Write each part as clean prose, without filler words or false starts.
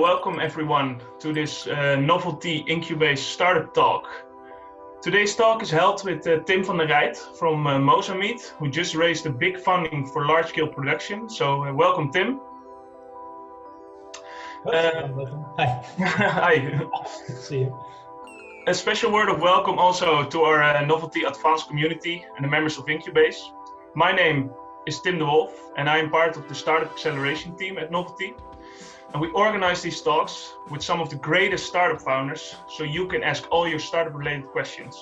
welcome everyone to this novelty incubate startup talk. Today's talk is held with Tim van der Rijdt from Mosa Meat, who just raised a big funding for large-scale production. So welcome, Tim. Hi. Hi. See you. A special word of welcome also to our Novelty Advanced community and the members of Incubase. My name is Tim de Wolf, and I am part of the Startup Acceleration team at Novelty. And we organize these talks with some of the greatest startup founders, so you can ask all your startup-related questions.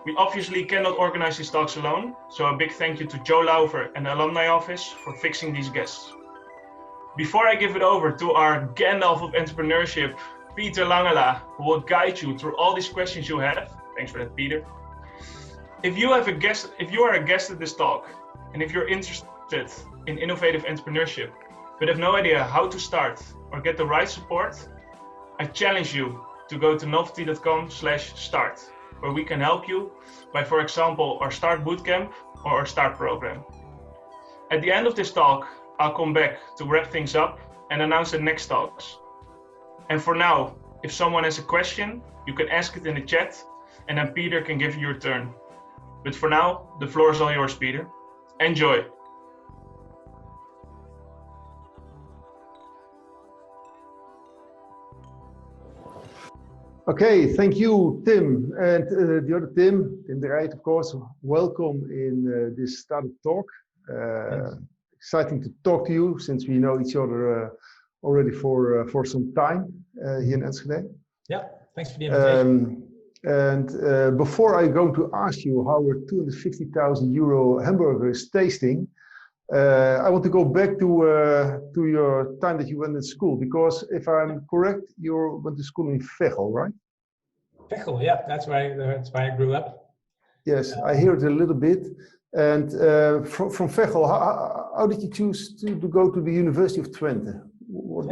We obviously cannot organize these talks alone, so a big thank you to Joe Lauver and the Alumni Office for fixing these guests. Before I give it over to our Gandalf of entrepreneurship, Peter Langela, who will guide you through all these questions you have. Thanks for that, Peter. If you are a guest at this talk, and if you're interested in innovative entrepreneurship, but have no idea how to start or get the right support, I challenge you to go to novelty.com/start, where we can help you by, for example, our Start Bootcamp or our Start program. At the end of this talk, I'll come back to wrap things up and announce the next talks. And for now, if someone has a question, you can ask it in the chat, and then Peter can give you your turn. But for now, the floor is all yours, Peter. Enjoy. Okay, thank you, Tim, and the other Tim de Rijdt, of course. Welcome in this startup talk. Exciting to talk to you since we know each other already for some time here in Enschede. Yeah, thanks for the invitation. Before I go to ask you how our 250,000 euro hamburger is tasting, I want to go back to your time that you went to school, because if I'm correct, you went to school in Veghel, right? Veghel, yeah, that's where I grew up. Yes, I hear it a little bit. And from Veghel, how did you choose to go to the University of Twente? What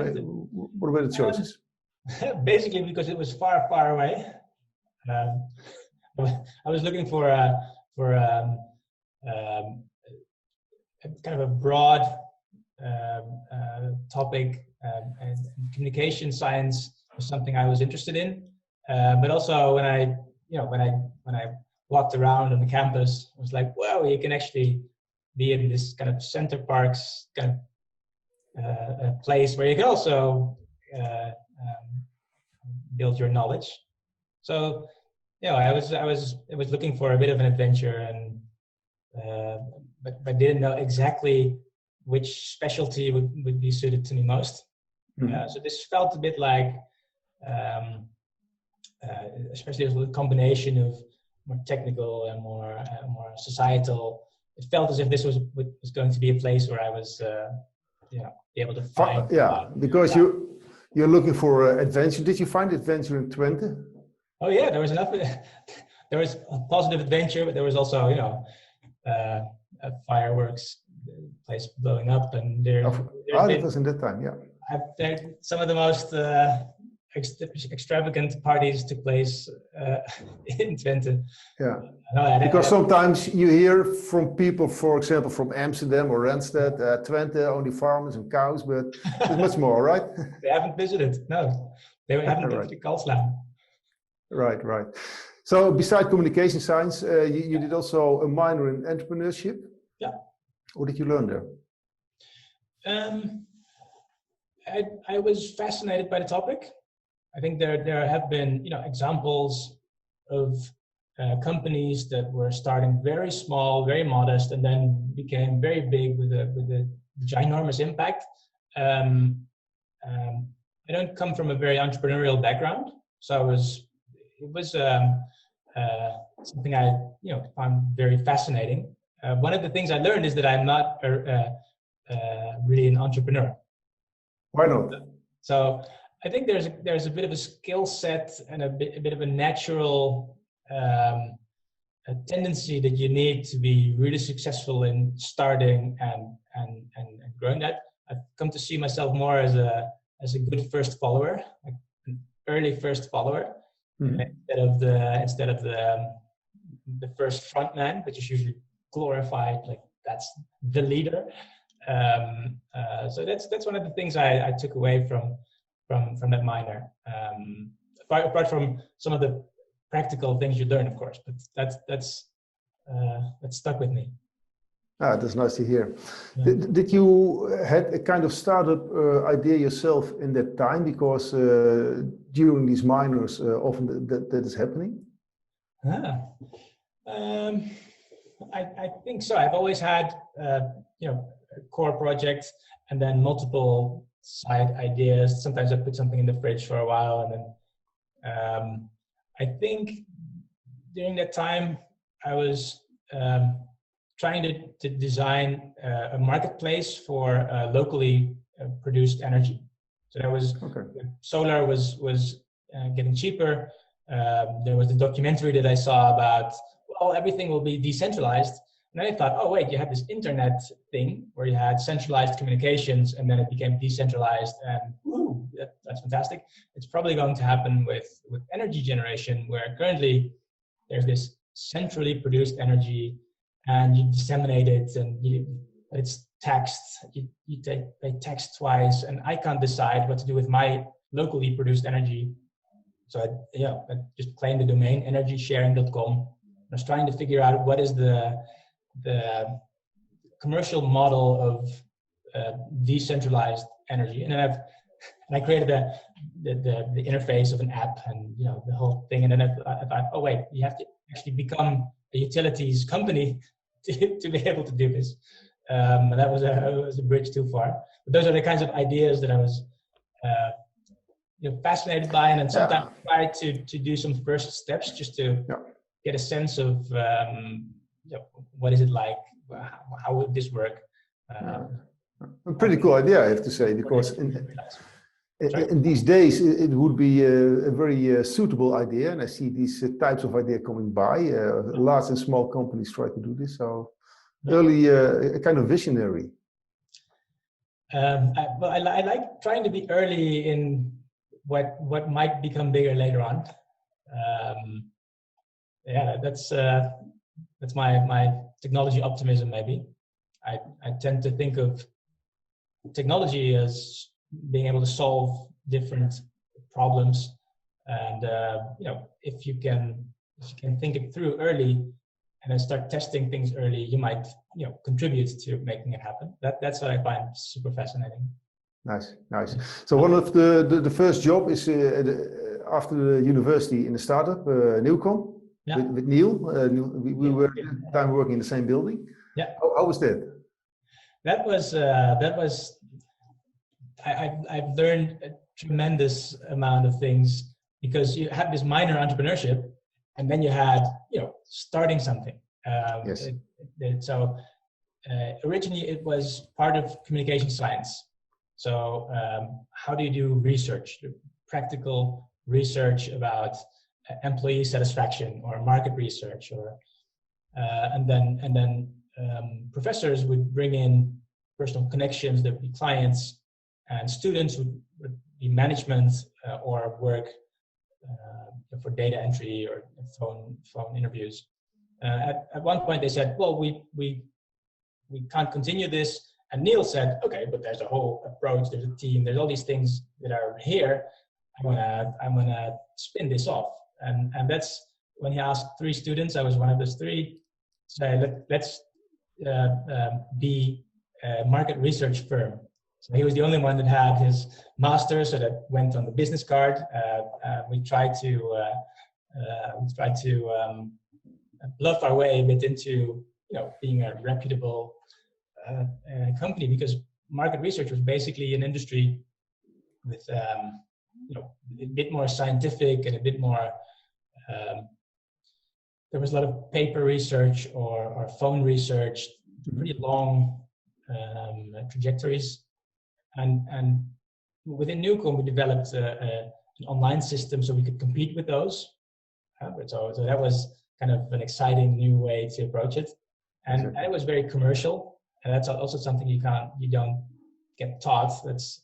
were the choices? Basically, because it was far, far away. I was looking for kind of a broad topic, and communication science was something I was interested in. But also when I walked around on the campus, I was like, wow, you can actually be in this kind of Center Parks kind of a place where you can also build your knowledge. So, I was looking for a bit of an adventure, and but didn't know exactly which specialty would be suited to me most. Mm-hmm. So this felt a bit like, especially as a combination of more technical and more societal. It felt as if this was going to be a place where I was, be able to find. Because you're looking for adventure. Did you find adventure in Twente? Oh yeah, there was enough. There was a positive adventure, but there was also, a fireworks place blowing up, and that was in that time, yeah. Some of the most extravagant parties took place in Twente. Yeah, because sometimes you hear from people, for example, from Amsterdam or Randstad, Twente, only farmers and cows, but there's much more, right? They haven't visited, no. They haven't been to Kalslaan. Right. So besides communication science, you did also a minor in entrepreneurship. Yeah. What did you learn there? I was fascinated by the topic. I think there have been examples of companies that were starting very small, very modest, and then became very big with a ginormous impact. I don't come from a very entrepreneurial background, so it was something I found very fascinating. One of the things I learned is that I'm not really an entrepreneur. Why not? So I think there's a bit of a skill set and a bit of a natural a tendency that you need to be really successful in starting and growing that. I've come to see myself more as a good first follower, like an early first follower. Mm-hmm. instead of the first front man, which is usually glorified, like that's the leader. So that's one of the things I took away from from that minor. Apart from some of the practical things you learn, of course, but that's stuck with me. Ah, that's nice to hear. Yeah. Did you had a kind of startup idea yourself in that time? Because during these minors, often that is happening. I think so. I've always had a core project and then multiple side ideas. Sometimes I put something in the fridge for a while, and then I think during that time I was trying to design a marketplace for locally produced energy. So that was solar was getting cheaper. There was the documentary that I saw about, well, everything will be decentralized. And then I thought, oh wait, you had this internet thing where you had centralized communications, and then it became decentralized, and woo, that's fantastic. It's probably going to happen with energy generation, where currently there's this centrally produced energy, and you disseminate it, and it's taxed. You pay tax twice, and I can't decide what to do with my locally produced energy. So I just claimed the domain energysharing.com. I was trying to figure out what is the commercial model of decentralized energy, and then I created the interface of an app, and the whole thing. And then I thought, oh wait, you have to actually become a utilities company to be able to do this. That was a bridge too far. But those are the kinds of ideas that I was fascinated by, and then sometimes try to do some first steps just to get a sense of what is it like, how would this work. A pretty cool idea, I have to say, because in these days it would be a very suitable idea, and I see these types of idea coming by. Large and small companies try to do this, so early a kind of visionary. I like trying to be early in what might become bigger later on. That's my technology optimism, maybe. I tend to think of technology as being able to solve different problems, and if you can think it through early and then start testing things early, you might contribute to making it happen. That's what I find super fascinating. Nice. So one of the first job is after the university in the startup, Newcom, with Neil. We were at the time working in the same building. Yeah. How was that? That was I've learned a tremendous amount of things, because you had this minor entrepreneurship, and then you had starting something. Yes. So originally it was part of communication science. So how do you do research, practical research about employee satisfaction or market research, or and then professors would bring in personal connections. There would be clients, and students would be management or work for data entry or phone interviews. At one point they said, well, we can't continue this. And Neil said, okay, but there's a whole approach, there's a team, there's all these things that are here. I'm gonna spin this off. And that's when he asked 3 students, I was one of those 3, say, let's be a market research firm. So he was the only one that had his master's, so that went on the business card. We tried to bluff our way a bit into being a reputable company, because market research was basically an industry with a bit more scientific and a bit more. There was a lot of paper research or phone research, pretty long trajectories, and within Newcom we developed an online system so we could compete with those. So that was kind of an exciting new way to approach it, and it was very commercial. And that's also something you don't get taught. It's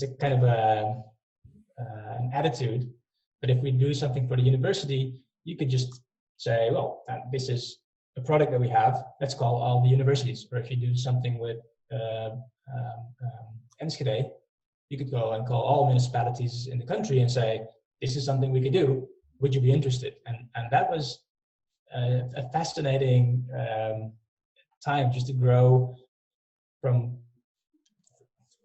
a kind of an attitude. But if we do something for the university, you could just say, well, this is a product that we have. Let's call all the universities. Or if you do something with Enschede, you could go and call all municipalities in the country and say, this is something we could do. Would you be interested? And that was a fascinating time, just to grow from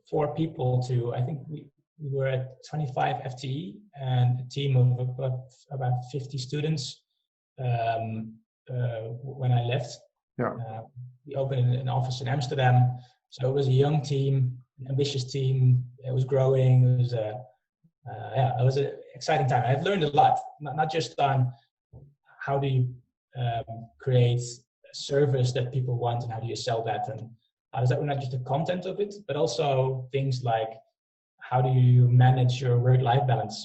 4 people to, I think we were at 25 FTE and a team of about 50 students when I left. Yeah. We opened an office in Amsterdam. So it was a young team, an ambitious team. It was growing. It was it was an exciting time. I've learned a lot, not just on how do you create a service that people want and how do you sell that, and how does that, not just the content of it, but also things like how do you manage your work-life balance?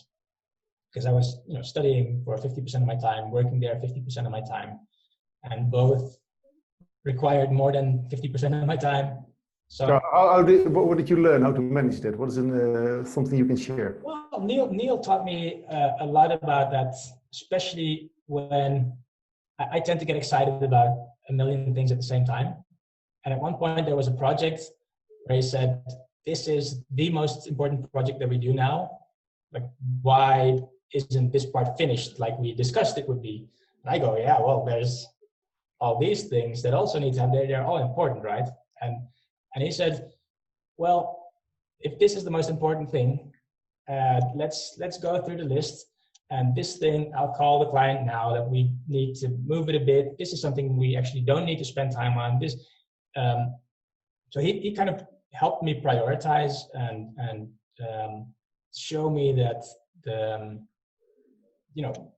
Because I was studying for 50% of my time, working there 50% of my time, and both required more than 50% of my time. So what did you learn how to manage that? What is something you can share? Well, Neil taught me a lot about that, especially when I tend to get excited about a million things at the same time. And at one point there was a project where he said, this is the most important project that we do now. Like, why isn't this part finished like we discussed it would be? And I go, yeah, well, there's all these things that also need to have, they're all important, right? And he said, well, if this is the most important thing, let's go through the list. And this thing, I'll call the client now that we need to move it a bit. This is something we actually don't need to spend time on. This, so he kind of helped me prioritize and show me that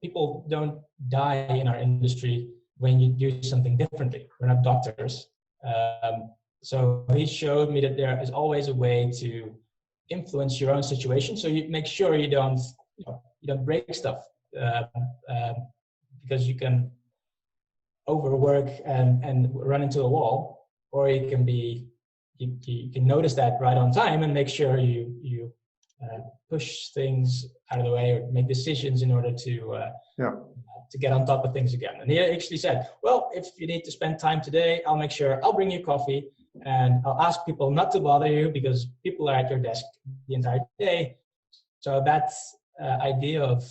people don't die in our industry when you do something differently. We're not doctors. So he showed me that there is always a way to influence your own situation. So you make sure you don't break stuff, because you can overwork and run into a wall, or you can notice that right on time and make sure you push things out of the way or make decisions in order to get on top of things again. And he actually said, well, if you need to spend time today, I'll make sure I'll bring you coffee and I'll ask people not to bother you because people are at your desk the entire day. So that's idea of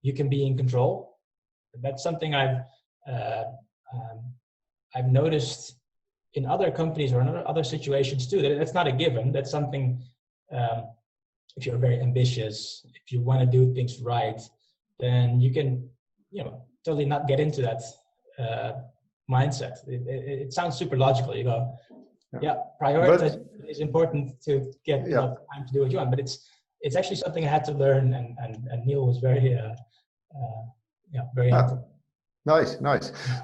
you can be in control. That's something I've noticed in other companies or in other situations too, that it's not a given. That's something, if you're very ambitious, if you want to do things right, then you can, totally not get into that mindset. It sounds super logical. You go, yeah, prioritize is important to get enough time to do what you want, but it's actually something I had to learn, and Neil was very helpful. Nice.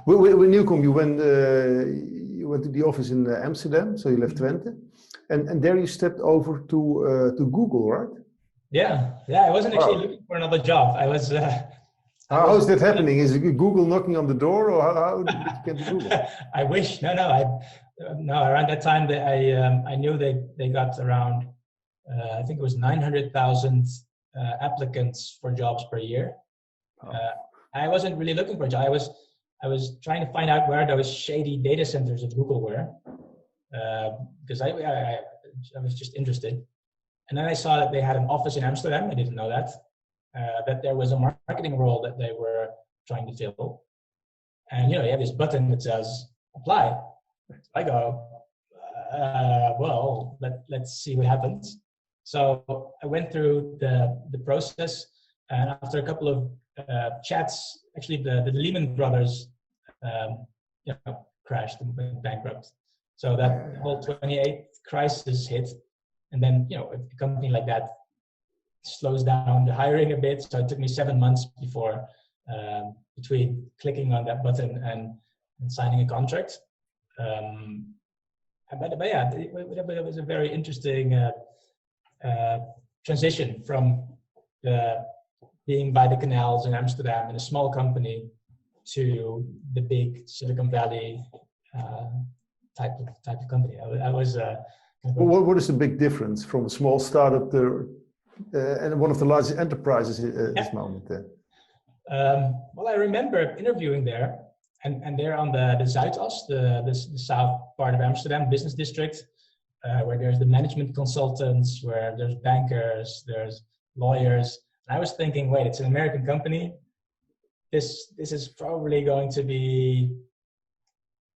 When you come, you went to the office in Amsterdam, so you left Twente, and there you stepped over to Google, right? Yeah. I wasn't actually looking for another job. I was. How is that happening? Is Google knocking on the door, or how did you get to Google? I wish. No. Around that time, I knew they got around. I think it was 900,000 applicants for jobs per year. I wasn't really looking for a job. I was trying to find out where those shady data centers of Google were, because I was just interested. And then I saw that they had an office in Amsterdam. I didn't know that. That there was a marketing role that they were trying to fill. And you have this button that says apply. I go, well, let's see what happens. So I went through the process, and after a couple of chats, actually the Lehman Brothers crashed and went bankrupt. So that whole 28th crisis hit, and then a company like that slows down the hiring a bit. So it took me 7 months before between clicking on that button and signing a contract. But yeah, it was a very interesting transition from being by the canals in Amsterdam in a small company to the big Silicon Valley type of company. I was. What is the big difference from a small startup and one of the largest enterprises at this moment? Well, I remember interviewing there, and they're on the Zuidas, the south part of Amsterdam business district. where there's the management consultants, where there's bankers, there's lawyers. And I was thinking, wait, it's an American company. This is probably going to be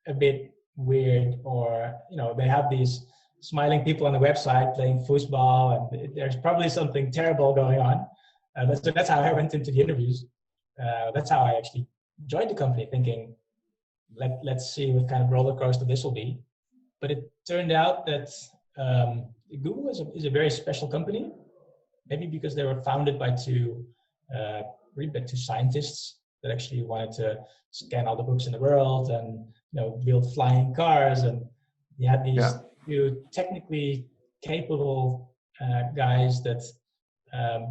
a bit weird, or they have these smiling people on the website playing foosball, and there's probably something terrible going on. So that's how I went into the interviews. That's how I actually joined the company, thinking, let's see what kind of roller coaster this will be. But it turned out that Google is a very special company, maybe because they were founded by two scientists that actually wanted to scan all the books in the world and build flying cars, and you had these two technically capable guys that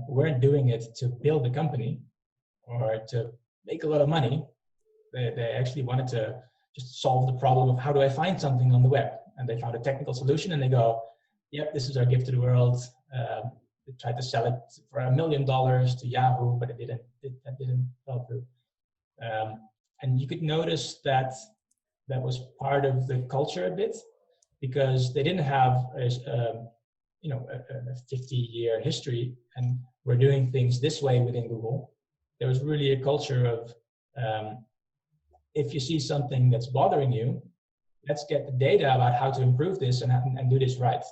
weren't doing it to build a company or to make a lot of money. They actually wanted to just solve the problem of how do I find something on the web, and they found a technical solution, and they go, yep, this is our gift to the world. They tried to sell it for $1 million to Yahoo, but that didn't fall through. And you could notice that was part of the culture a bit, because they didn't have a 50-year history and we're doing things this way within Google. There was really a culture of if you see something that's bothering you, let's get the data about how to improve this and do this right.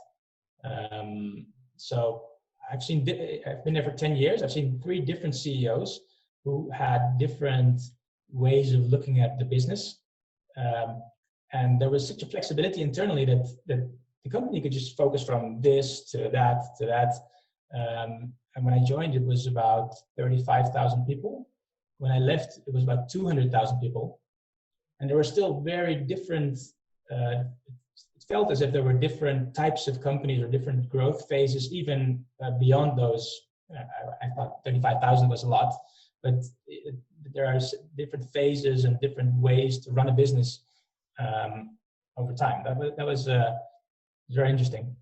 So I've been there for 10 years. I've seen 3 different CEOs who had different ways of looking at the business. And there was such a flexibility internally that the company could just focus from this to that to that. And when I joined, it was about 35,000 people. When I left, it was about 200,000 people. And there were still very different, it felt as if there were different types of companies or different growth phases, even beyond those. I thought 35,000 was a lot, but there are different phases and different ways to run a business over time. That was very interesting.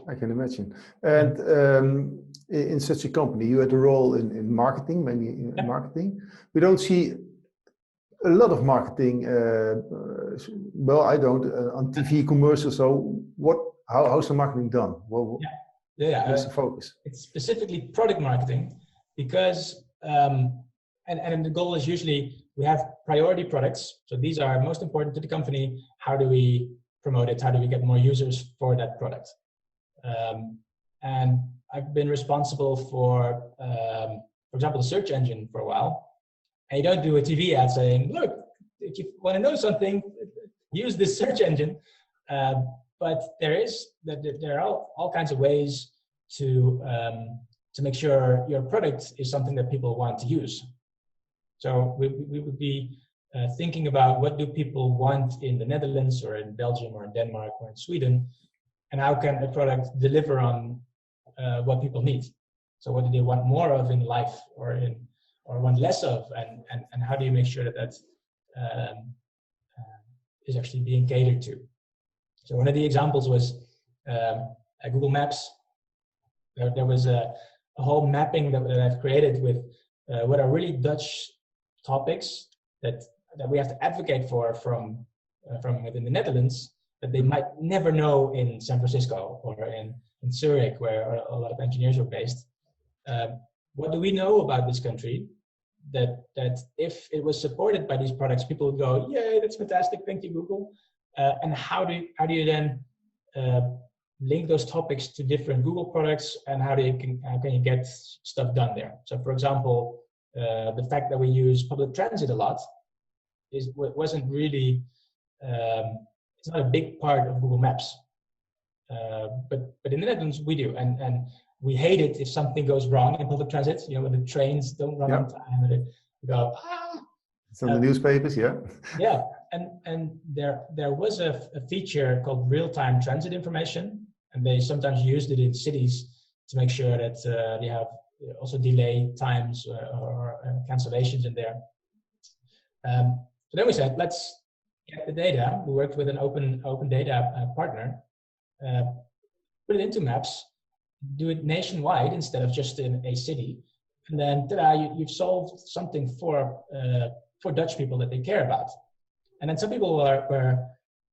I can imagine. And in such a company, you had a role in marketing, mainly in marketing. We don't see a lot of marketing. Well, I don't on TV commercials. So how's the marketing done? What's the focus? It's specifically product marketing, because and the goal is usually we have priority products. So these are most important to the company. How do we promote it? How do we get more users for that product? And I've been responsible for example, the search engine for a while. And you don't do a TV ad saying, look, if you want to know something, use this search engine. But there are all kinds of ways to make sure your product is something that people want to use. So we would be thinking about what do people want in the Netherlands or in Belgium or in Denmark or in Sweden, and how can a product deliver on what people need. So what do they want more of in life or want less of, and how do you make sure that is actually being catered to. So one of the examples was at Google Maps. There was a whole mapping that I've created with what are really Dutch topics that we have to advocate for from within the Netherlands that they might never know in San Francisco or in Zurich, where a lot of engineers are based. What do we know about this country that if it was supported by these products, people would go, yay, that's fantastic, thank you, Google. And how do you then link those topics to different Google products, and how can you get stuff done there? So for example, the fact that we use public transit a lot wasn't really, it's not a big part of Google Maps. But in the Netherlands we do, and we hate it if something goes wrong in public transit. You know, when the trains don't run on time, and they go, ah. It's on the newspapers, yeah. Yeah, and there was a feature called real-time transit information, and they sometimes used it in cities to make sure that they have also delay times or cancellations in there. So then we said, let's get the data. We worked with an open data partner, put it into Maps, do it nationwide instead of just in a city, and then you've solved something for Dutch people that they care about. And then some people were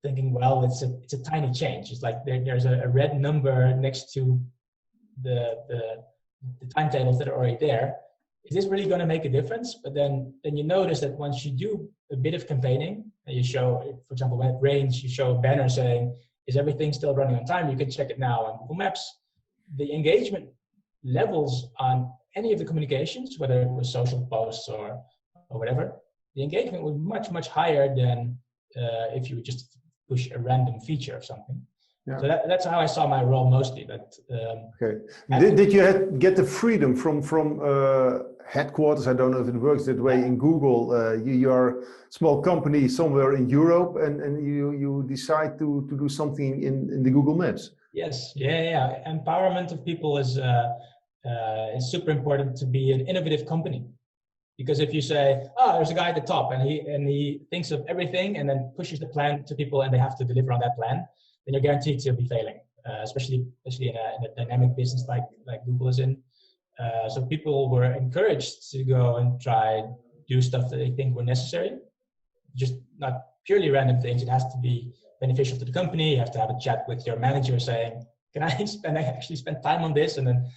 thinking, well, it's a tiny change. It's like there's a red number next to the timetables that are already there. Is this really going to make a difference? But then you notice that once you do a bit of campaigning, and you show, for example, when it rains, you show a banner saying, is everything still running on time? You can check it now on Google Maps. The engagement levels on any of the communications, whether it was social posts or whatever, the engagement was much, much higher than if you would just push a random feature of something. Yeah. So that's how I saw my role mostly. But okay, did you get the freedom from headquarters? I don't know if it works that way in Google. You are a small company somewhere in Europe, and you decide to do something in the Google Maps. Yes, yeah. Empowerment of people is super important to be an innovative company. Because if you say, oh, there's a guy at the top and he thinks of everything and then pushes the plan to people and they have to deliver on that plan, then you're guaranteed to be failing, especially in a dynamic business like Google is in. So people were encouraged to go and try do stuff that they think were necessary, just not purely random things. It has to be beneficial to the company. You have to have a chat with your manager saying, can I actually spend time on this? And then,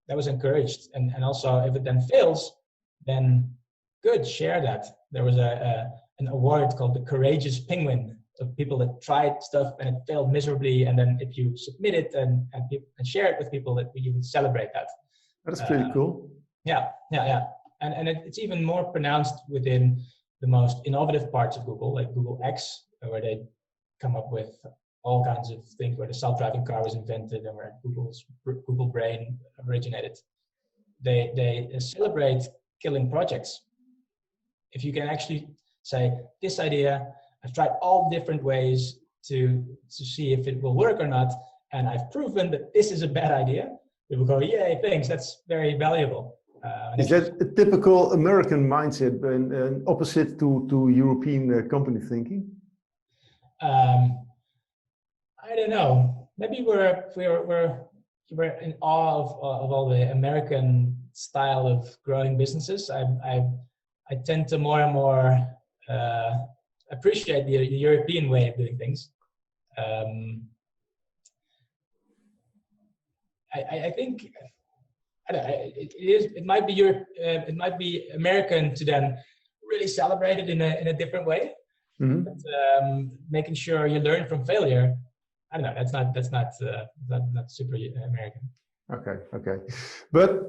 that was encouraged. And also if it then fails, then good, share that. There was an award called the Courageous Penguin of people that tried stuff and it failed miserably. And then if you submit it and share it with people, that you would celebrate that. That's pretty cool. Yeah. And it's even more pronounced within the most innovative parts of Google, like Google X, where they come up with all kinds of things, where the self-driving car was invented and where Google Brain originated. They celebrate killing projects. If you can actually say, this idea, I've tried all different ways to see if it will work or not, and I've proven that this is a bad idea, people go, yay, thanks, that's very valuable. Is that a typical American mindset and opposite to European company thinking? I don't know. Maybe we're in awe of all the American style of growing businesses. I tend to more and more appreciate the European way of doing things. I think it might be American to then really celebrate it in a different way. Mm-hmm. But, making sure you learn from failure, I don't know. That's not super American. Okay. But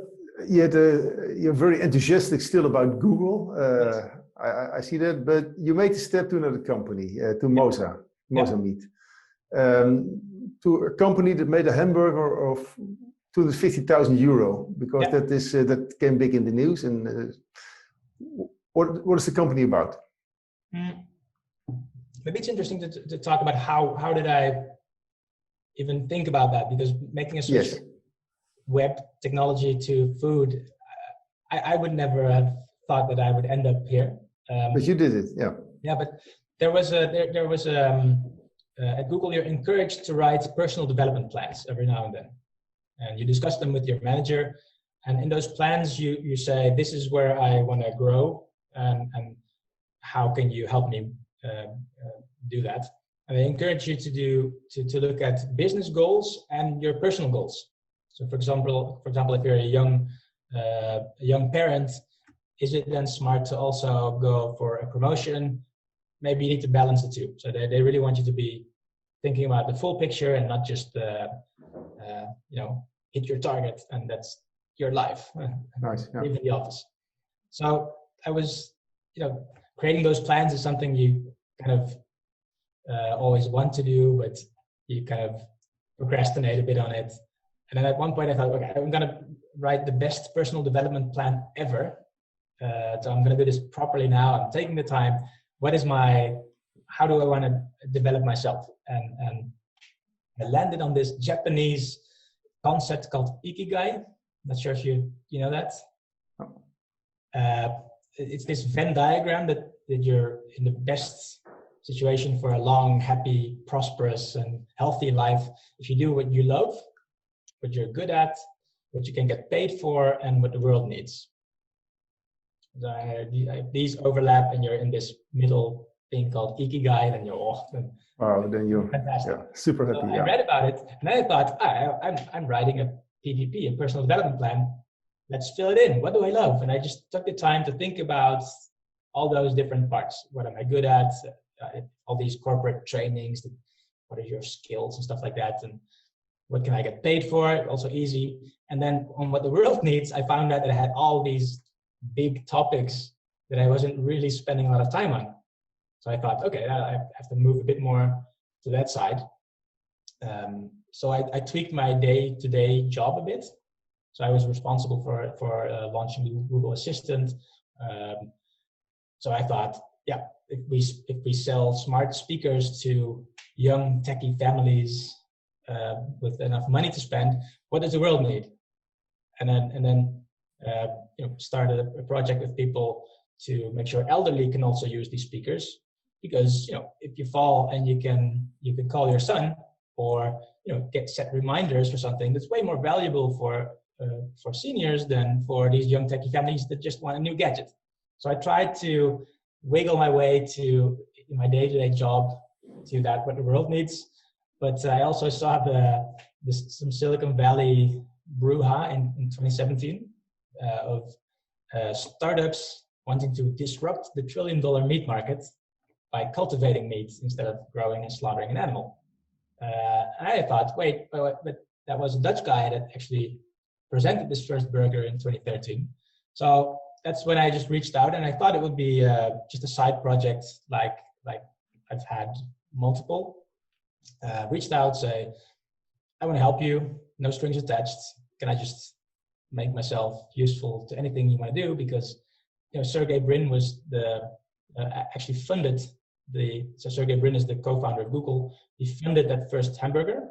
yet you're very enthusiastic still about Google. Yes. I see that. But you made the step to another company, to Mosa Meat, to a company that made a hamburger of €250,000 because that came big in the news. And what is the company about? Maybe it's interesting to talk about how did I even think about that, because making a switch from web technology to food, I would never have thought that I would end up here. But you did it, yeah. Yeah, but there was at Google you're encouraged to write personal development plans every now and then, and you discuss them with your manager. And in those plans, you say, this is where I want to grow, and how can you help me do that? And they encourage you to look at business goals and your personal goals. So, for example, if you're a young parent, is it then smart to also go for a promotion? Maybe you need to balance the two. So they really want you to be thinking about the full picture and not just hit your target and that's your life. Nice. Yeah. Leave the office. So I was, creating those plans is something you kind of always want to do, but you kind of procrastinate a bit on it. And then at one point I thought, okay, I'm going to write the best personal development plan ever. So I'm going to do this properly now. I'm taking the time. How do I want to develop myself? And I landed on this Japanese concept called Ikigai. Not sure if you know that. It's this Venn diagram that you're in the best situation for a long, happy, prosperous, and healthy life if you do what you love, what you're good at, what you can get paid for, and what the world needs. If these overlap and you're in this middle thing called Ikigai, then you're off. Wow, then you're fantastic. Yeah, super happy. So I read about it, and then I thought, I'm writing a PDP, a personal development plan. Let's fill it in. What do I love? And I just took the time to think about all those different parts. What am I good at? All these corporate trainings. What are your skills and stuff like that? And what can I get paid for? Also easy. And then on what the world needs, I found out that I had all these big topics that I wasn't really spending a lot of time on. So I thought, okay, I have to move a bit more to that side. So I tweaked my day-to-day job a bit. So I was responsible for launching the Google Assistant. So I thought, yeah, if we sell smart speakers to young techie families with enough money to spend, what does the world need? And then started a project with people to make sure elderly can also use these speakers, because if you fall and you can call your son, or set reminders for something, that's way more valuable for seniors than for these young techie families that just want a new gadget. So I tried to wiggle my way to in my day-to-day job to that what the world needs. But I also saw some Silicon Valley brouhaha in 2017 of startups wanting to disrupt the $1 trillion meat market by cultivating meat instead of growing and slaughtering an animal. I thought, wait, but that was a Dutch guy that actually presented this first burger in 2013. So that's when I just reached out, and I thought it would be just a side project, like I've had multiple. Reached out, say, I want to help you, no strings attached. Can I just make myself useful to anything you want to do? Because Sergey Brin was actually funded so Sergey Brin is the co-founder of Google. He funded that first hamburger.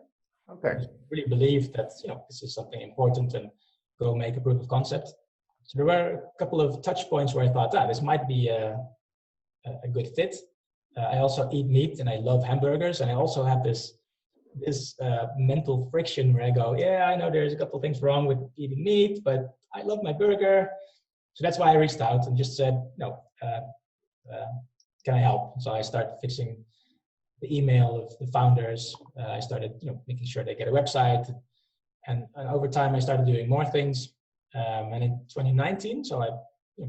Okay. He really believed that this is something important and go make a proof of concept. So there were a couple of touch points where I thought, this might be a good fit. I also eat meat and I love hamburgers, and I also have this mental friction where I go, I know there's a couple of things wrong with eating meat, but I love my burger. So that's why I reached out and just said, can I help? So I started fixing the email of the founders. I started making sure they get a website, and over time I started doing more things. And in 2019, so I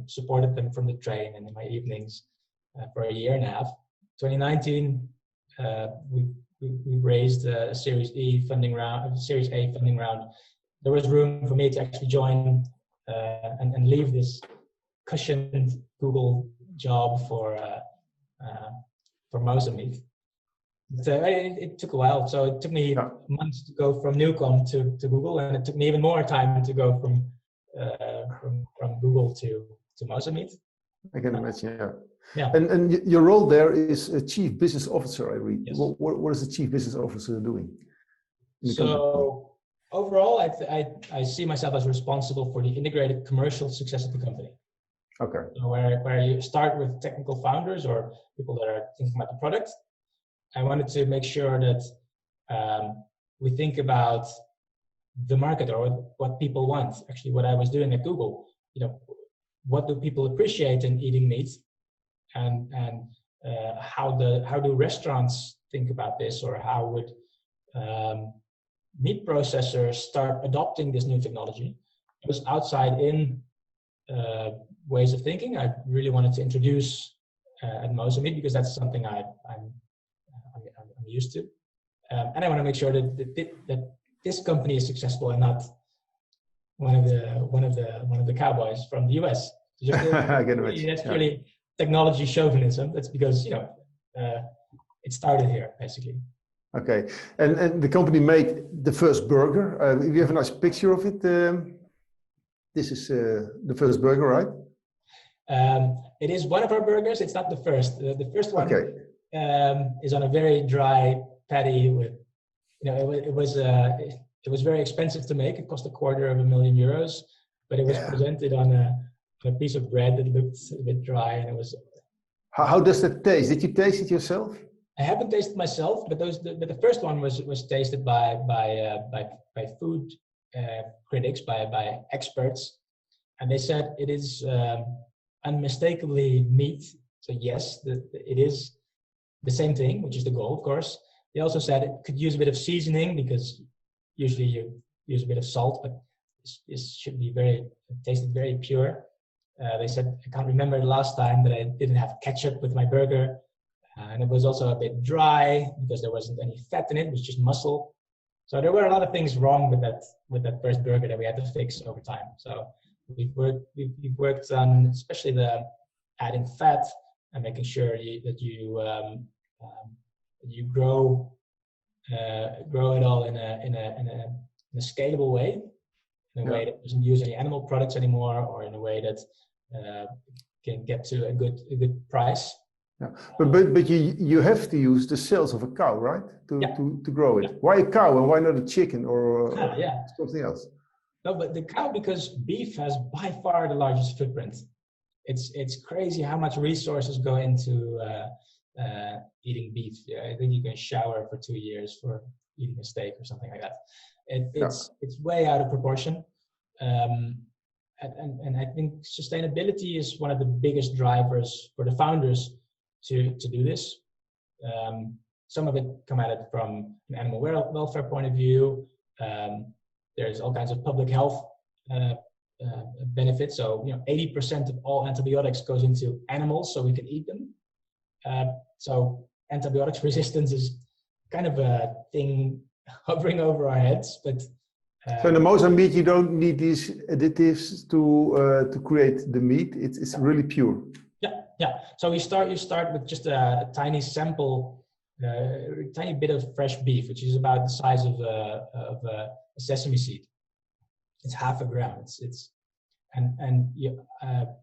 supported them from the train and in my evenings for a year and a half. 2019, we raised a Series A funding round. There was room for me to actually join and leave this cushioned Google job for Mosa Meat. It took a while, so it took me months to go from Newcom to Google, and it took me even more time to go from Google to Mosa Meat. I can imagine, yeah. And your role there is a chief business officer, I read. Yes. What is the chief business officer doing? So overall, I see myself as responsible for the integrated commercial success of the company. Okay. So where you start with technical founders or people that are thinking about the product, I wanted to make sure that we think about the market or what people want. Actually, what I was doing at Google, what do people appreciate in eating meat, and how do restaurants think about this, or how would meat processors start adopting this new technology? It was outside in ways of thinking I really wanted to introduce at Mosa Meat, because that's something I'm used to, and I want to make sure that this company is successful and not one of the cowboys from the US. So that's purely technology chauvinism. That's because it started here basically. Okay, and the company made the first burger. You have a nice picture of it. This is the first burger, right? It is one of our burgers. It's not the first. The first one is on a very dry patty with, it was very expensive to make. It cost €250,000, but it was presented on a piece of bread that looked a bit dry, and it was. How does that taste? Did you taste it yourself? I haven't tasted myself, but the first one was tasted by food critics, by experts, and they said it is unmistakably meat. So yes, it is the same thing, which is the goal, of course. They also said it could use a bit of seasoning because usually you use a bit of salt, but this should be tasted very pure. They said, I can't remember the last time that I didn't have ketchup with my burger. And it was also a bit dry because there wasn't any fat in it, it was just muscle. So there were a lot of things wrong with that first burger that we had to fix over time. So we've worked on especially the adding fat and making sure that you grow it all in a scalable way, in a way that doesn't use any animal products anymore, or in a way that can get to a good price. Yeah, but you have to use the cells of a cow, right, to grow it. Yeah. Why a cow and why not a chicken or something else? No, but the cow, because beef has by far the largest footprint. It's crazy how much resources go into eating beef. I think you can shower for 2 years for eating a steak or something like that. It's way out of proportion. And I think sustainability is one of the biggest drivers for the founders to do this. Some of it come at it from an animal welfare point of view. There's all kinds of public health benefits. So 80% of all antibiotics goes into animals, so we can eat them. So antibiotics resistance is kind of a thing hovering over our heads, but so in the Mosa meat, you don't need these additives to create the meat. It's really pure. Yeah. So you start with just a tiny sample, a tiny bit of fresh beef, which is about the size of a sesame seed. It's 0.5 gram. And you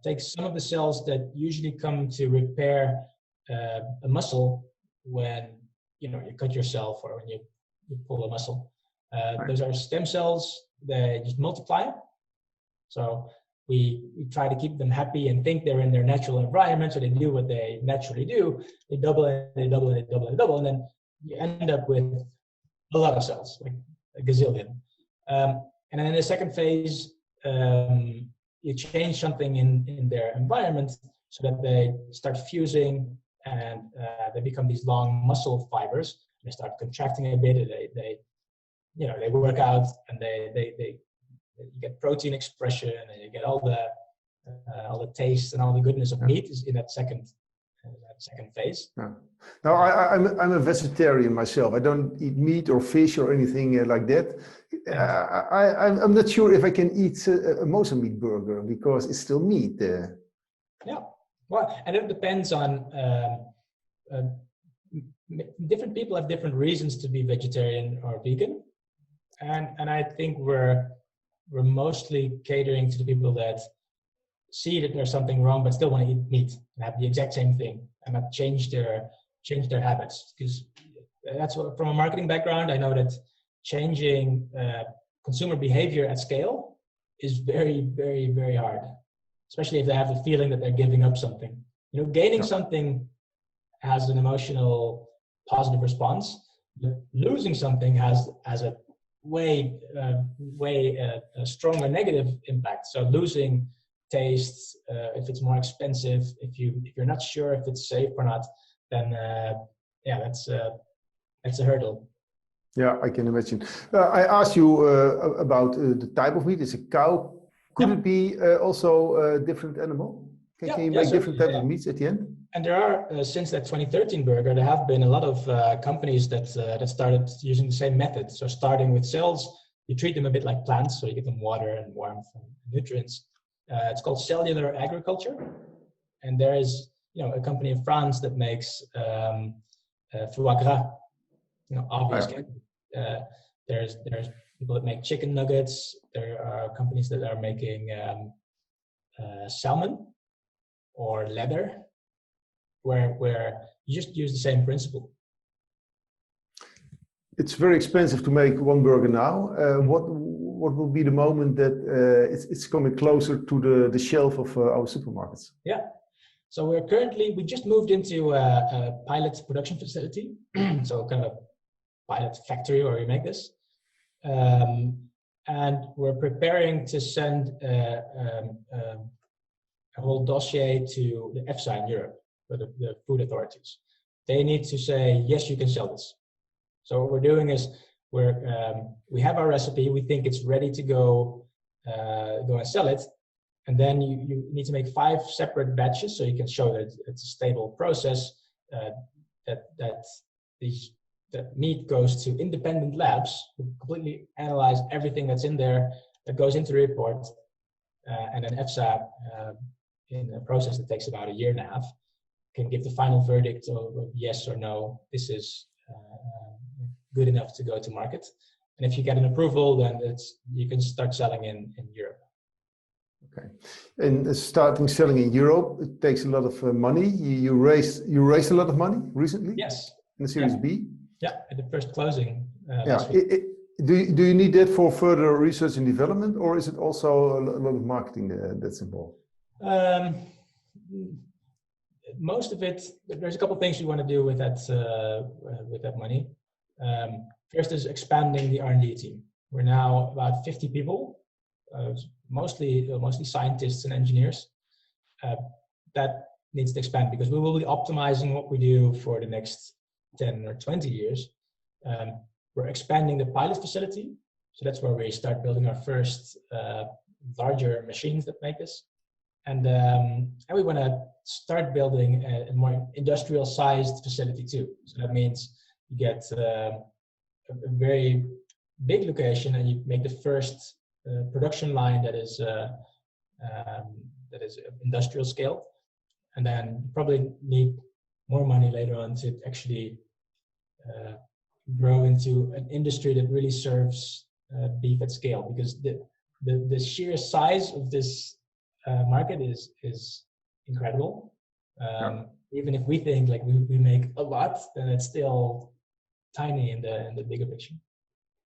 take some of the cells that usually come to repair a muscle when you cut yourself or when you pull a muscle. Those are stem cells. They just multiply. So we try to keep them happy and think they're in their natural environment, so they do what they naturally do. They double and they double and they double and double, and then you end up with a lot of cells, like a gazillion. And then in the second phase, you change something in their environment so that they start fusing and they become these long muscle fibers. They start contracting a bit. They work out and you get protein expression and you get all the taste and all the goodness of meat is in that second phase. Yeah. Now I'm a vegetarian myself. I don't eat meat or fish or anything like that. I'm not sure if I can eat a Mosa meat burger because it's still meat. Yeah, well, and it depends on different people have different reasons to be vegetarian or vegan, and I think we're mostly catering to the people that see that there's something wrong but still want to eat meat and have the exact same thing and not change their habits. Because that's what, from a marketing background, I know that changing consumer behavior at scale is very, very, very hard, especially if they have the feeling that they're giving up something. Gaining something has an emotional positive response, but losing something has a way stronger negative impact. So losing taste, if it's more expensive, if you're not sure if it's safe or not, then that's a hurdle. Yeah, I can imagine. I asked you about the type of meat. It's a cow. Could it be also a different animal? Can you make different types of meats at the end? And there are, since that 2013 burger, there have been a lot of companies that started using the same method. So starting with cells, you treat them a bit like plants, so you give them water and warmth and nutrients. It's called cellular agriculture. And there is, a company in France that makes foie gras, obvious. There's people that make chicken nuggets. There are companies that are making salmon or leather, where you just use the same principle. It's very expensive to make one burger now. What will be the moment that it's coming closer to the shelf of our supermarkets? Yeah, so we just moved into a pilot production facility, so kind of a pilot factory where we make this, and we're preparing to send a whole dossier to the EFSA in Europe, for the food authorities. They need to say, yes, you can sell this. So what we're doing is we have our recipe. We think it's ready to go and sell it. And then you need to make 5 separate batches so you can show that it's a stable process, that meat goes to independent labs who completely analyze everything that's in there, that goes into the report, and then EFSA, in a process that takes about 1.5 years, can give the final verdict of yes or no, this is good enough to go to market. And if you get an approval, then you can start selling in Europe. Okay, and starting selling in Europe, it takes a lot of money. You raised a lot of money recently. Yes. In the Series B. Yeah, at the first closing. Do you need that for further research and development, or is it also a lot of marketing that's involved? Most of it. There's a couple of things you want to do with that money. First is expanding the R&D team. We're now about 50 people. Mostly scientists and engineers. That needs to expand because we will be optimizing what we do for the next 10 or 20 years. We're expanding the pilot facility, so that's where we start building our first larger machines that make this, and we want to start building a more industrial-sized facility too. So that means you get a very big location, and you make the first production line that is industrial scale, and then you probably need more money later on to actually grow into an industry that really serves beef at scale, because the sheer size of this market is incredible. Even if we think like we make a lot, then it's still tiny in the bigger picture.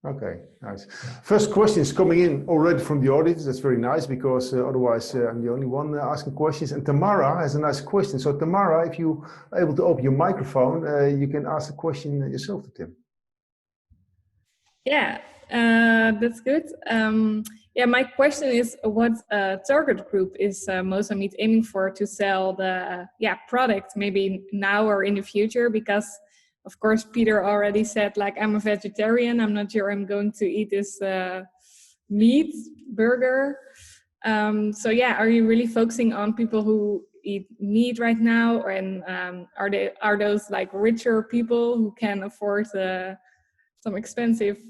Okay, nice. First questions coming in already from the audience. That's very nice, because otherwise I'm the only one asking questions. And Tamara has a nice question. So Tamara, if you are able to open your microphone, you can ask the question yourself to Tim. Yeah, that's good. Yeah, my question is, what target group is Mosa Meat aiming for to sell the product, maybe now or in the future? Because of course, Peter already said, like, I'm a vegetarian. I'm not sure I'm going to eat this meat burger. So yeah, are you really focusing on people who eat meat right now? And are those like richer people who can afford some expensive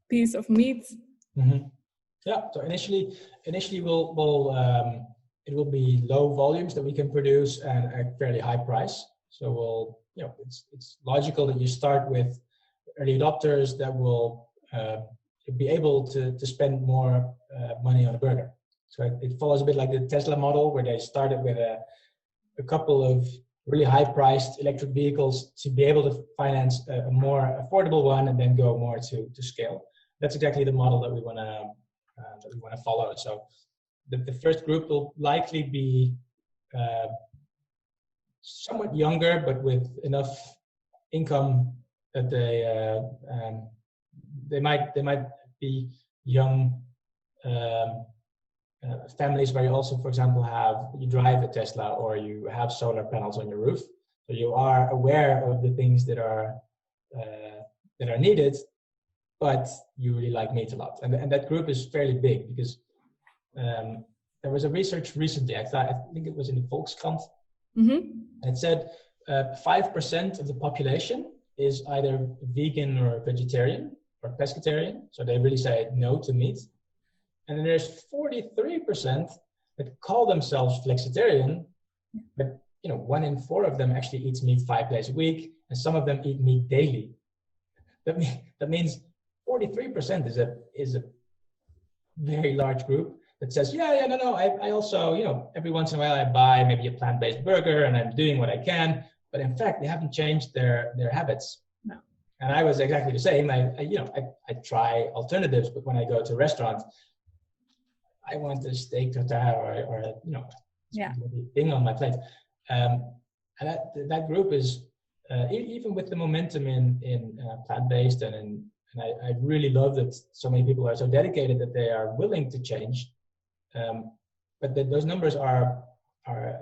piece of meat? Mm-hmm. Yeah. So initially, it will be low volumes that we can produce and a fairly high price. So it's logical that you start with early adopters that will be able to spend more money on a burger. So it follows a bit like the Tesla model, where they started with a couple of really high-priced electric vehicles to be able to finance a more affordable one, and then go more to scale. That's exactly the model that we want to follow. So the first group will likely be somewhat younger, but with enough income that they might be young families where you also, for example, you drive a Tesla or you have solar panels on your roof, so you are aware of the things that are needed, but you really like meat a lot. And that group is fairly big, because there was a research recently. I think it was in the Volkskrant. Mm-hmm. And it said 5% of the population is either vegan or vegetarian or pescatarian. So they really say no to meat. And then there's 43% that call themselves flexitarian, but 1 in 4 of them actually eats meat 5 days a week, and some of them eat meat daily. That means 43% is a very large group that says, I also, every once in a while I buy maybe a plant-based burger and I'm doing what I can, but in fact they haven't changed their habits. No. And I was exactly the same. I try alternatives, but when I go to a restaurant, I want a steak tartare or a thing on my plate. And that group is even with the momentum in plant-based, and I really love that so many people are so dedicated that they are willing to change. But those numbers are are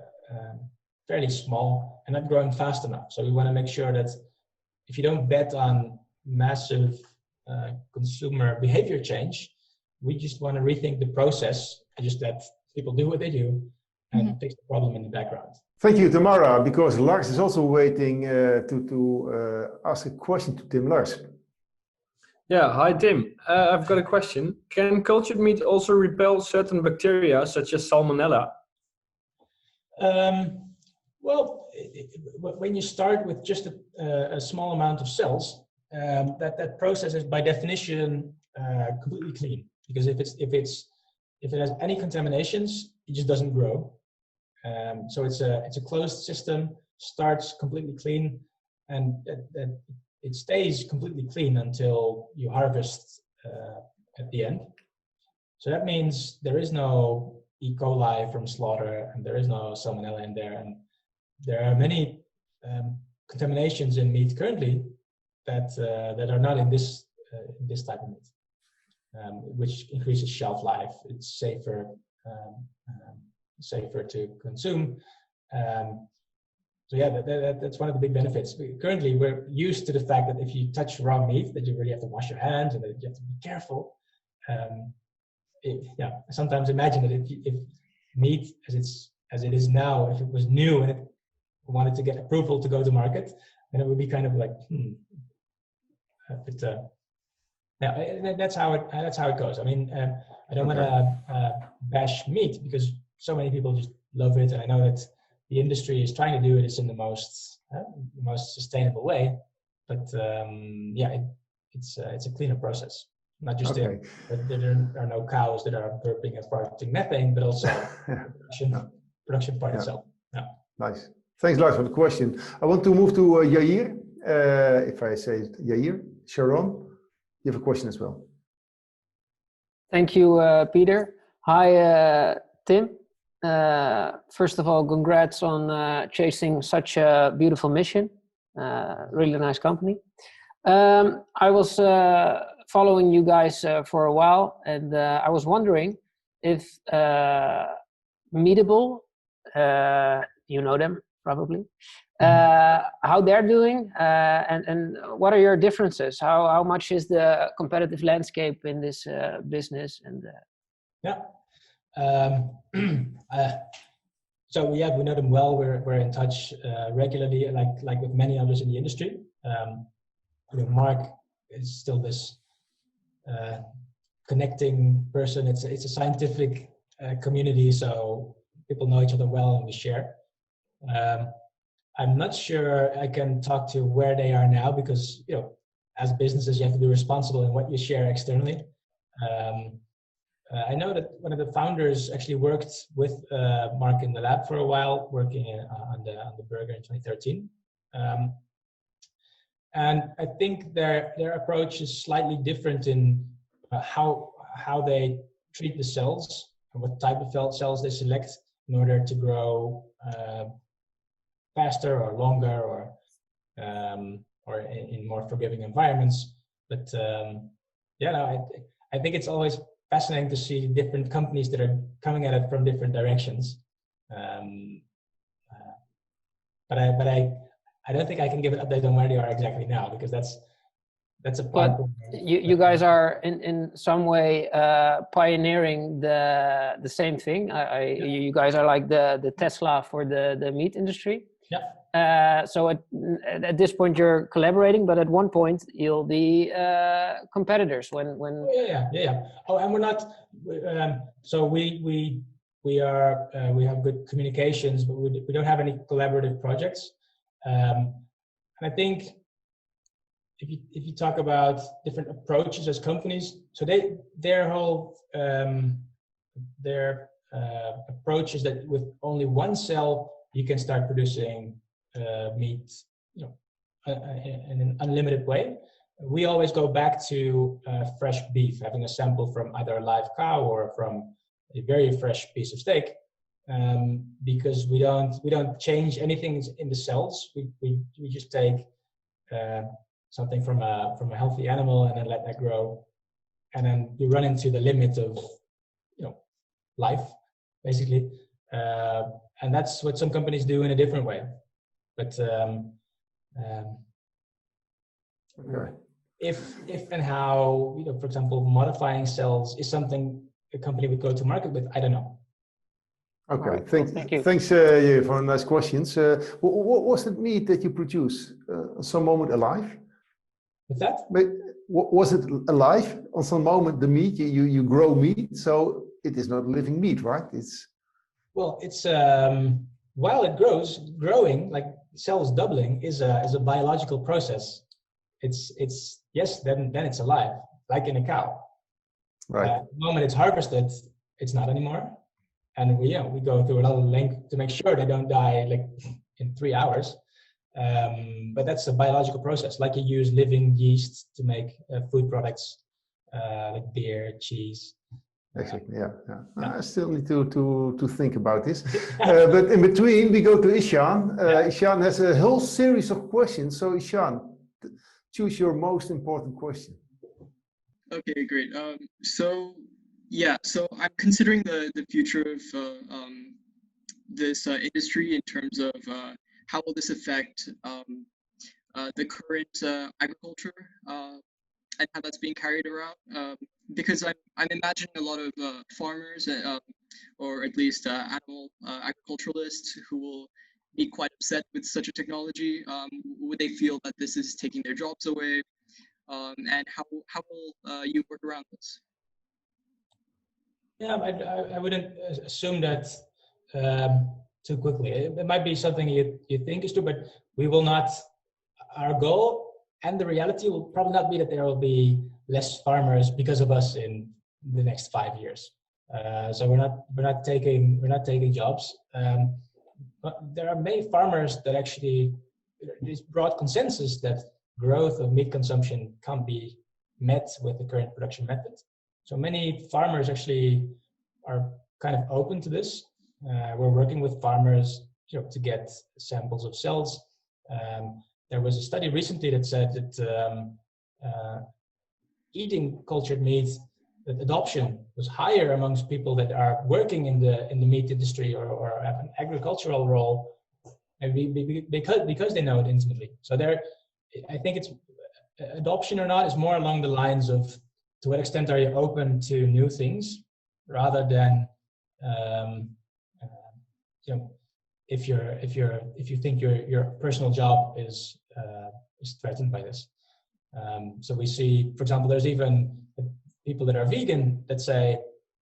fairly small and not growing fast enough. So we want to make sure that if you don't bet on massive consumer behavior change, we just want to rethink the process and just let people do what they do and fix the problem in the background. Thank you, Tamara, because Lars is also waiting to ask a question to Tim. Lars. Yeah, hi Tim. I've got a question. Can cultured meat also repel certain bacteria such as Salmonella? Well, when you start with just a small amount of cells, that process is by definition completely clean. Because if it has any contaminations, it just doesn't grow. So it's a closed system, starts completely clean, and it stays completely clean until you harvest at the end. So that means there is no E. coli from slaughter, and there is no Salmonella in there. And there are many contaminations in meat currently that are not in this type of meat, which increases shelf life. It's safer to consume. So yeah, that's one of the big benefits. Currently, we're used to the fact that if you touch raw meat, that you really have to wash your hands and that you have to be careful. Sometimes imagine that if meat as it is now, if it was new and it wanted to get approval to go to market, then it would be kind of like, that's how it goes. I mean, I don't want to bash meat because so many people just love it, and I know that the industry is trying to do it in the most sustainable way. But it's a cleaner process. Not just there are no cows that are burping and farting methane, but also production part itself. Yeah. Nice. Thanks, Lars, for the question. I want to move to Yair. If I say it, Yair, Sharon, you have a question as well. Thank you, Peter. Hi, Tim. First of all, congrats on chasing such a beautiful mission. Really nice company. I was following you guys for a while, and I was wondering if Meatable, you know them probably, how they're doing, and what are your differences? How much is the competitive landscape in this business? And so we know them well. We're in touch regularly, like with many others in the industry. Mark is still this connecting person. It's a scientific community, so people know each other well and we share. I'm not sure I can talk to where they are now because as businesses you have to be responsible in what you share externally. I know that one of the founders actually worked with Mark in the lab for a while, working on the burger in 2013. And I think their approach is slightly different in how they treat the cells and what type of cells they select in order to grow faster or longer or in more forgiving environments. But I think it's always fascinating to see different companies that are coming at it from different directions. But I don't think I can give an update on where they are exactly now because that's a part. You guys are in some way pioneering the same thing. You guys are like the Tesla for the meat industry. Yeah. So at this point you're collaborating, but at one point you'll be competitors when. Yeah. Oh, and we're not. So we have good communications, but we don't have any collaborative projects. And I think if you talk about different approaches as companies, so their whole their approach is that with only one cell you can start producing meat, in an unlimited way. We always go back to fresh beef, having a sample from either a live cow or from a very fresh piece of steak, because we don't change anything in the cells. We just take something from a healthy animal and then let that grow, and then you run into the limit of life, basically. and that's what some companies do in a different way. But Okay. if and how, for example, modifying cells is something a company would go to market with, I don't know. Okay, Right. Thank you. Thanks for nice questions. What was the meat that you produce? Some moment alive? With that, Was it alive? On some moment, the meat you grow meat, so it is not living meat, right? It's while it grows, growing like cells doubling is a biological process. It's yes, then it's alive, like in a cow. right. The moment it's harvested, it's not anymore. And we go through a lot of length to make sure they don't die like in 3 hours. But that's a biological process, like you use living yeast to make food products like beer, cheese. Exactly. Yeah. I still need to think about this. But in between, we go to Ishan. Ishan has a whole series of questions. So Ishan, choose your most important question. Okay, great. So I'm considering the future of this industry in terms of how will this affect the current agriculture and how that's being carried around. Because I'm imagining a lot of farmers or at least animal agriculturalists who will be quite upset with such a technology. Would they feel that this is taking their jobs away? And how will you work around this? Yeah, I wouldn't assume that too quickly. It might be something you think is true, but we will not. Our goal and the reality will probably not be that there will be less farmers because of us in the next 5 years. So we're not taking jobs. But there are many farmers that actually there's broad consensus that growth of meat consumption can't be met with the current production methods. So many farmers actually are kind of open to this. We're working with farmers to get samples of cells. There was a study recently that said that eating cultured meat, that adoption was higher amongst people that are working in the meat industry or have an agricultural role, and because they know it intimately. So I think it's adoption or not is more along the lines of to what extent are you open to new things, rather than if you think your personal job is threatened by this. So we see, for example, there's even people that are vegan that say,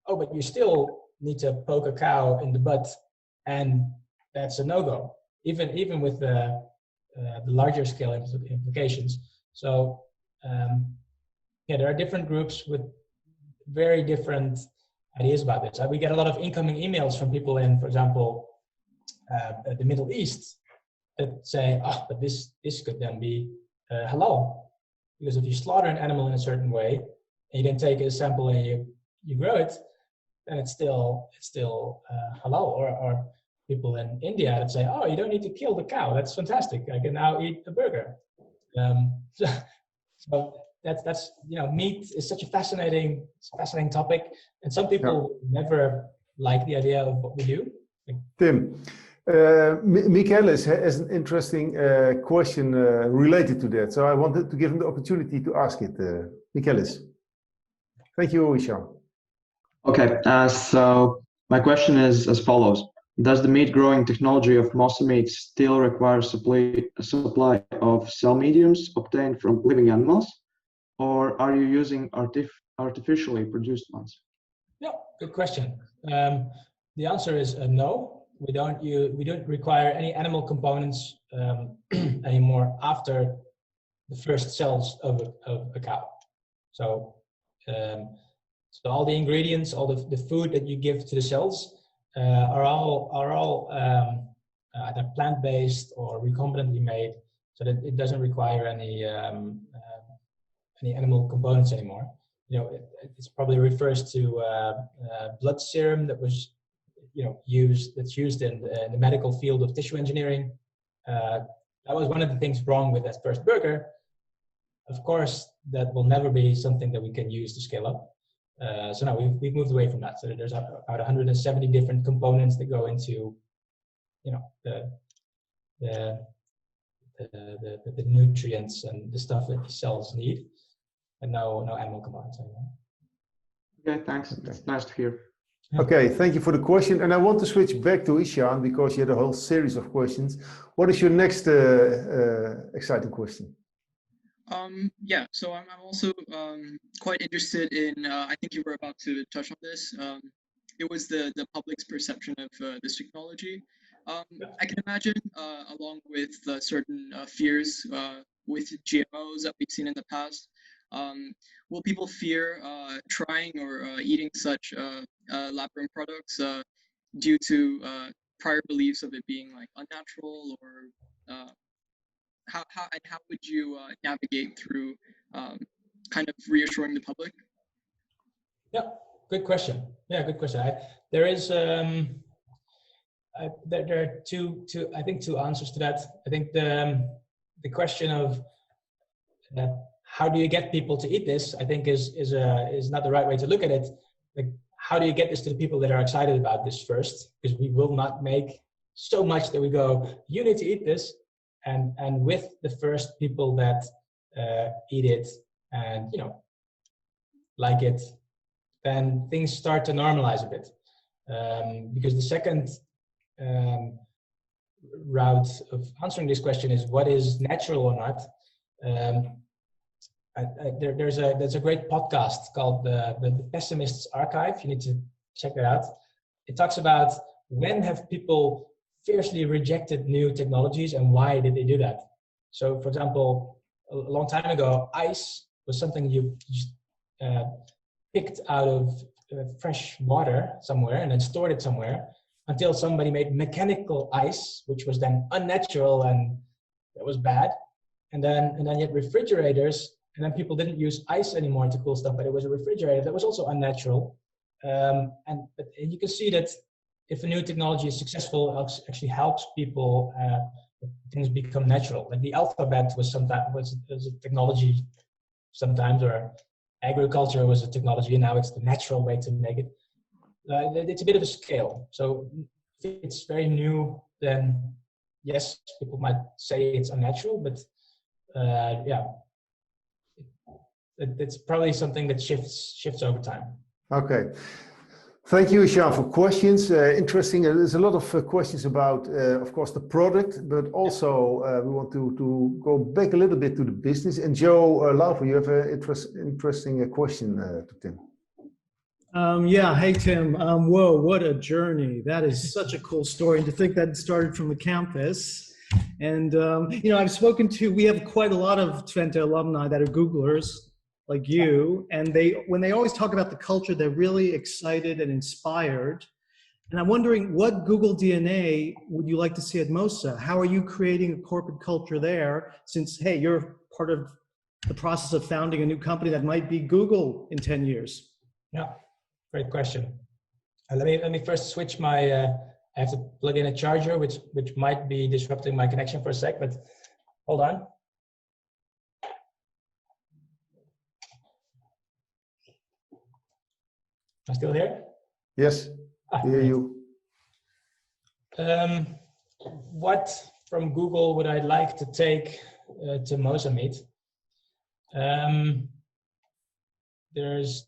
"Oh, but you still need to poke a cow in the butt, and that's a no-go," even with the larger scale implications. So there are different groups with very different ideas about this. We get a lot of incoming emails from people in, for example, the Middle East that say, "Oh, but this could then be halal, because if you slaughter an animal in a certain way and you then take a sample and you grow it, then it's still halal." Or people in India that say, "Oh, you don't need to kill the cow. That's fantastic. I can now eat a burger." So that's meat is such a fascinating topic, and some people never like the idea of what we do. Tim, Michaelis has an interesting question related to that, so I wanted to give him the opportunity to ask it. Michaelis. Thank you, Ishan. Okay, so my question is as follows. Does the meat growing technology of Mosa Meat still require a supply of cell mediums obtained from living animals, or are you using artificially produced ones? Yeah, good question. The answer is no. We don't require any animal components anymore after the first cells of a cow. So all the ingredients, all the food that you give to the cells are all either plant-based or recombinantly made, so that it doesn't require any animal components anymore. It probably refers to blood serum that was used in the medical field of tissue engineering. That was one of the things wrong with that first burger. Of course, that will never be something that we can use to scale up. So now we've moved away from that. So there's about 170 different components that go into the nutrients and the stuff that the cells need, and no animal components anymore. Okay, thanks. That's nice to hear. Okay, thank you for the question. And I want to switch back to Ishan because you had a whole series of questions. What is your next exciting question? Yeah, so I'm also quite interested in, I think you were about to touch on this. It was the public's perception of this technology. I can imagine, along with certain fears with GMOs that we've seen in the past, will people fear trying or eating such lab-grown products due to prior beliefs of it being like unnatural, or how would you navigate through kind of reassuring the public? Yeah, good question. Yeah, good question. There is there are two answers to that. I think the question of how do you get people to eat this, I think is not the right way to look at it. Like, how do you get this to the people that are excited about this first? Because we will not make so much that we go, you need to eat this, and with the first people that eat it and like it, then things start to normalize a bit. Because the second route of answering this question is what is natural or not. There's a great podcast called the Pessimist's Archive. You need to check that out. It talks about when have people fiercely rejected new technologies and why did they do that. So, for example, a long time ago, ice was something you just picked out of fresh water somewhere and then stored it somewhere until somebody made mechanical ice, which was then unnatural and it was bad. And then you had refrigerators, and then people didn't use ice anymore to cool stuff, but it was a refrigerator that was also unnatural. And you can see that if a new technology is successful, it actually helps people, things become natural. Like the alphabet was a technology sometimes, or agriculture was a technology, and now it's the natural way to make it. It's a bit of a scale. So if it's very new, then yes, people might say it's unnatural, but yeah, it's probably something that shifts over time. Okay. Thank you, Ishan, for questions. Interesting. There's a lot of questions about, of course, the product, but also we want to go back a little bit to the business. And Joe Laufer, you have an interesting question to Tim. Yeah. Hey, Tim. Whoa, what a journey. That is such a cool story. And to think that it started from the campus. And, we have quite a lot of Twente alumni that are Googlers like you. And when they always talk about the culture, they're really excited and inspired. And I'm wondering, what Google DNA would you like to see at Mosa? How are you creating a corporate culture there? Since, hey, you're part of the process of founding a new company that might be Google in 10 years. Yeah. Great question. Let me first switch my. I have to plug in a charger, which might be disrupting my connection for a sec. But hold on. Am I still here? Yes, I hear you. What from Google would I like to take to Mosa Meat? There's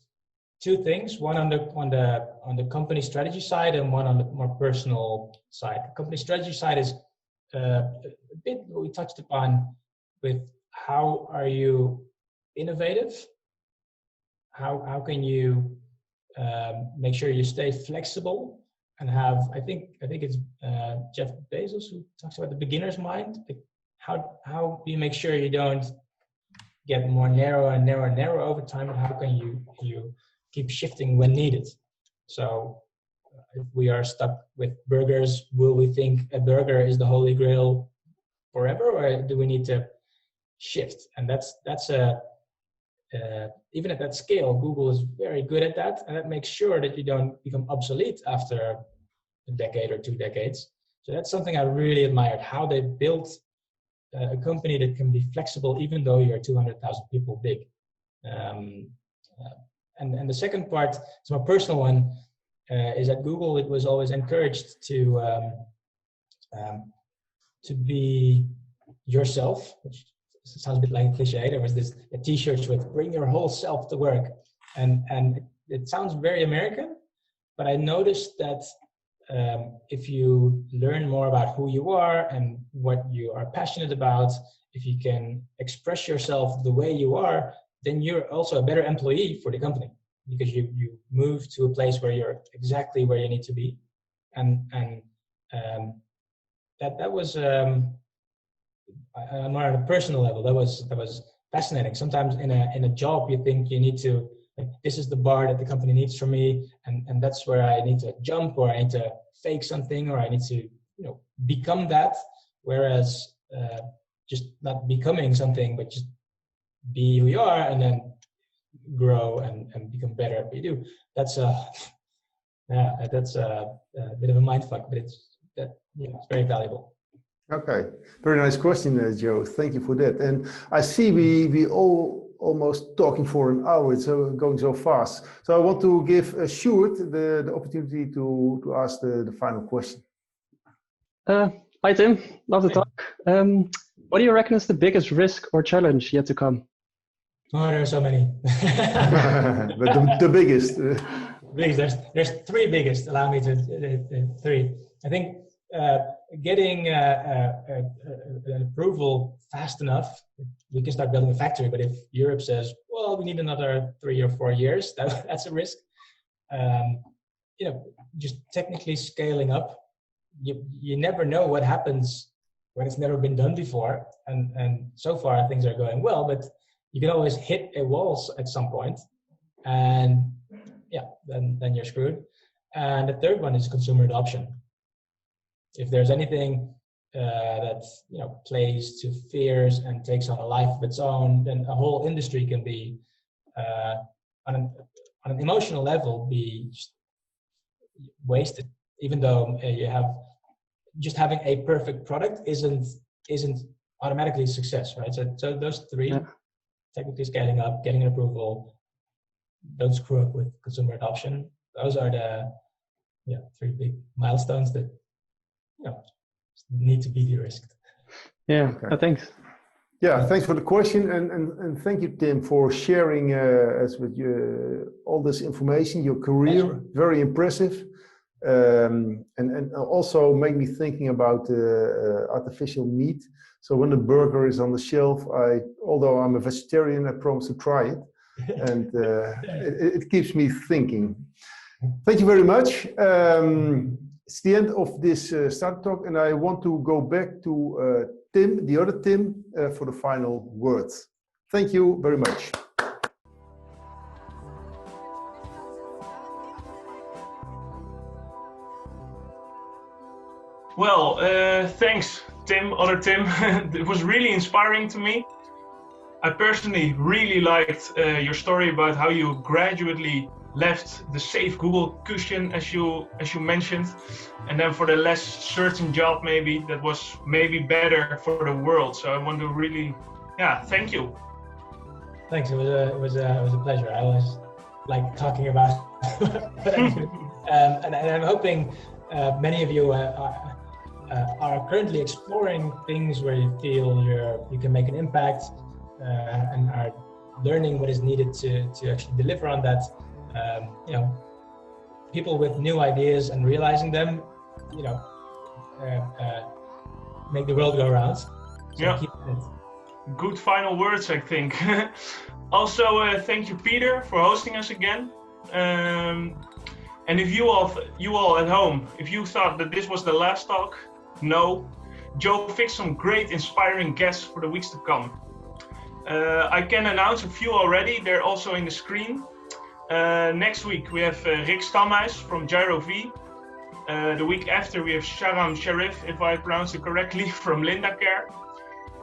two things, one on the company strategy side and one on the more personal side. The company strategy side is a bit what we touched upon with how are you innovative? How can you make sure you stay flexible and have, I think it's Jeff Bezos who talks about the beginner's mind. Like how do you make sure you don't get more narrow and narrow and narrow over time, and how can you keep shifting when needed? So if we are stuck with burgers, will we think a burger is the holy grail forever, or do we need to shift? And that's a even at that scale, Google is very good at that, and that makes sure that you don't become obsolete after a decade or 2 decades. So that's something I really admired, how they built a company that can be flexible even though you're 200,000 people big. And the second part, it's my personal one, is at Google it was always encouraged to to be yourself, which sounds a bit like a cliche. There was this T-shirts with "Bring your whole self to work," and it sounds very American, but I noticed that if you learn more about who you are and what you are passionate about, if you can express yourself the way you are, then you're also a better employee for the company, because you move to a place where you're exactly where you need to be, and that was more on a personal level. That was fascinating. Sometimes in a job, you think you need to, like, this is the bar that the company needs from me, and that's where I need to jump, or I need to fake something, or I need to become that. Whereas just not becoming something, but just be who you are, and then grow and become better at what you do. That's a bit of a mindfuck, but it's very valuable. Okay, very nice question, Joe. Thank you for that. And I see we all almost talking for an hour. It's going so fast. So I want to give Sjoerd the opportunity to ask the final question. Hi, Tim. Love the talk. What do you reckon is the biggest risk or challenge yet to come? Oh, there are so many. But the biggest. There's three biggest. Allow me to three. I think getting an approval fast enough, we can start building a factory. But if Europe says, well, we need another 3 or 4 years, that's a risk. Just technically scaling up, you never know what happens when it's never been done before. And so far things are going well, but you can always hit a wall at some point, and then you're screwed. And the third one is consumer adoption. If there's anything that plays to fears and takes on a life of its own, then a whole industry can be on an emotional level be just wasted. Even though you have just having a perfect product isn't automatically a success, right? So those three. Yeah. Technically scaling up, getting an approval, don't screw up with consumer adoption. Those are the three big milestones that need to be de-risked. Yeah, okay. Thanks. Yeah, thanks for the question, and thank you, Tim, for sharing us with you all this information. Your career, very impressive, and also made me thinking about artificial meat. So when the burger is on the shelf, although I'm a vegetarian, I promise to try it, and it keeps me thinking. Thank you very much. It's the end of this start talk, and I want to go back to Tim, the other Tim, for the final words. Thank you very much. Well, thanks, Tim, other Tim. It was really inspiring to me. I personally really liked your story about how you gradually left the safe Google cushion, as you mentioned, and then for the less certain job, maybe that was maybe better for the world. So I want to really, thank you. Thanks. It was a pleasure. I always like talking about what I do, and I'm hoping many of you are currently exploring things where you feel you can make an impact, and are learning what is needed to actually deliver on that. People with new ideas and realizing them, make the world go around. So keep it. Good final words, I think. Also, thank you, Peter, for hosting us again. And if you all at home, if you thought that this was the last talk, no. Joe fixed some great, inspiring guests for the weeks to come. I can announce a few already. They're also in the screen. Next week we have Rick Stamhuis from Gyro V. The week after we have Sharam Sharif, if I pronounce it correctly, from Linda Care.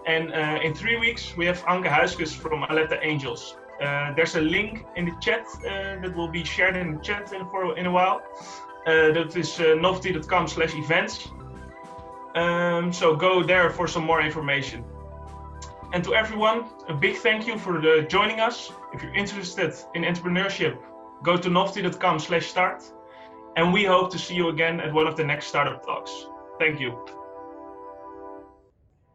And in 3 weeks we have Anke Huiskes from Aletta Angels. There's a link in the chat that will be shared in the chat in a while. That is novelty.com/events. So go there for some more information. And to everyone, a big thank you for joining us. If you're interested in entrepreneurship, go to novelty.com/start. And we hope to see you again at one of the next startup talks. Thank you.